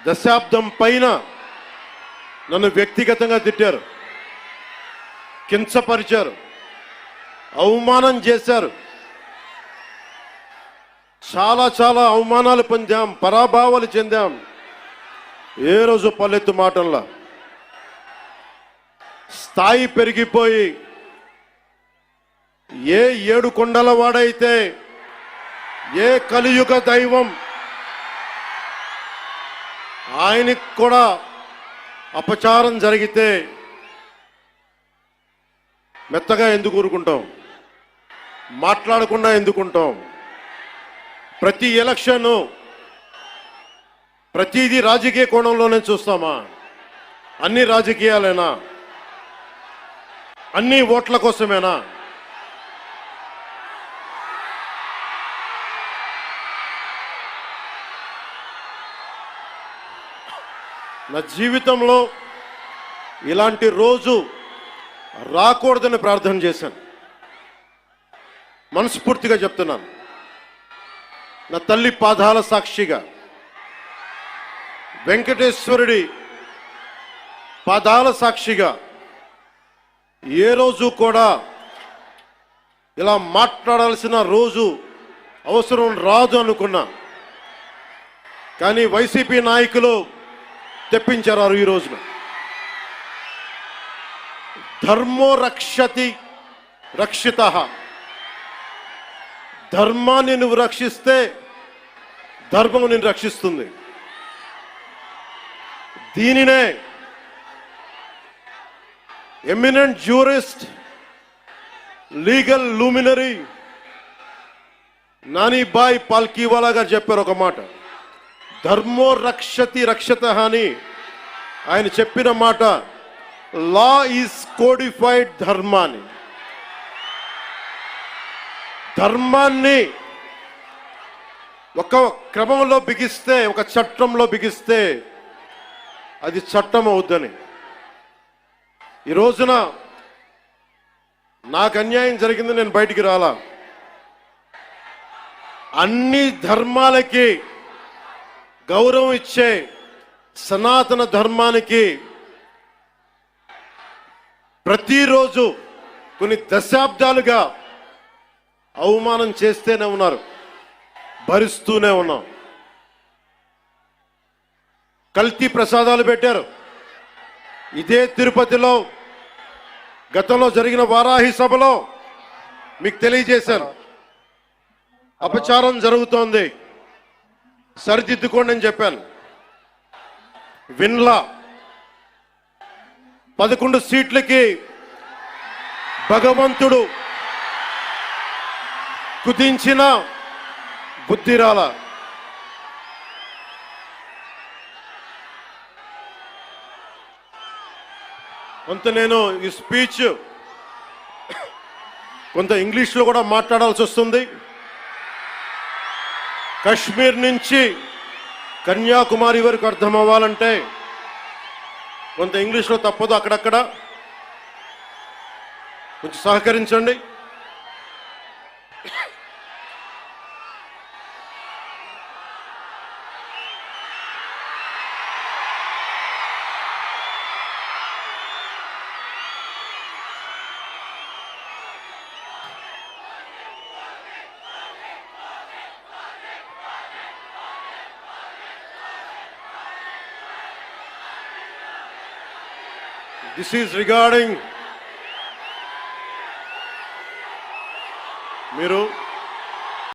దశాబ్దం పైన నన్ను వ్యక్తిగతంగా తిట్టారు, కించపరిచారు, అవమానం చేశారు. చాలా చాలా అవమానాలు పొందాం, పరాభావాలు చెందాం. ఏ రోజు పల్లెత్తు మాటల్లా స్థాయి పెరిగిపోయి ఏ ఏడు కొండల వాడైతే, ఏ కలియుగ దైవం ఆయనకి కూడా అపచారం జరిగితే మెత్తగా ఎందుకు ఊరుకుంటాం? మాట్లాడకుండా ఎందుకుంటాం? ప్రతి ఎలక్షన్ ప్రతిదీ రాజకీయ కోణంలోనే చూస్తామా? అన్ని రాజకీయాలేనా? అన్ని ఓట్ల కోసమేనా? నా జీవితంలో ఇలాంటి రోజు రాకూడదని ప్రార్థన చేశాను. మనస్ఫూర్తిగా చెప్తున్నాను. నా తల్లి పాదాల సాక్షిగా, వెంకటేశ్వరుడి పాదాల సాక్షిగా ఏ రోజు కూడా ఇలా మాట్లాడాల్సిన రోజు అవసరం రాదు అనుకున్నా. కానీ వైసీపీ నాయకులు తెప్పించారు. ఈ రోజున ధర్మో రక్షతి రక్షిత, ధర్మాన్ని నువ్వు రక్షిస్తే ధర్మం నిన్ను రక్షిస్తుంది. దీనినే eminent jurist, legal luminary Nanabhoy Palkhivala గారు చెప్పారు ఒక మాట. ధర్మో రక్షతి రక్షత అని ఆయన చెప్పిన మాట. లా ఈజ్ కోడిఫైడ్ ధర్మాన్ని. ధర్మాన్ని ఒక క్రమంలో బిగిస్తే, ఒక చట్టంలో బిగిస్తే అది చట్టం అవుద్దని. ఈ రోజున నాకు అన్యాయం జరిగింది, నేను బయటికి రాలా. అన్ని ధర్మాలకి గౌరవం ఇచ్చే సనాతన ధర్మానికి ప్రతిరోజు కొన్ని దశాబ్దాలుగా అవమానం చేస్తూనే ఉన్నారు, భరిస్తూనే ఉన్నాం. కల్తీ ప్రసాదాలు పెట్టారు. ఇదే తిరుపతిలో గతంలో జరిగిన వారాహి సభలో మీకు తెలియజేశాను, అపచారం జరుగుతోంది, సరిదిద్దుకోండి అని చెప్పాను. విన్లా 11 సీట్లకి భగవంతుడు కుదించిన బుద్ధిరాల. కొంత నేను ఈ స్పీచ్ కొంత ఇంగ్లీష్లో కూడా మాట్లాడాల్సి వస్తుంది. కశ్మీర్ నుంచి కన్యాకుమారి వరకు అర్థం అవ్వాలంటే కొంత ఇంగ్లీష్లో తప్పదు. అక్కడక్కడ కొంచెం సహకరించండి. This is regarding మీరు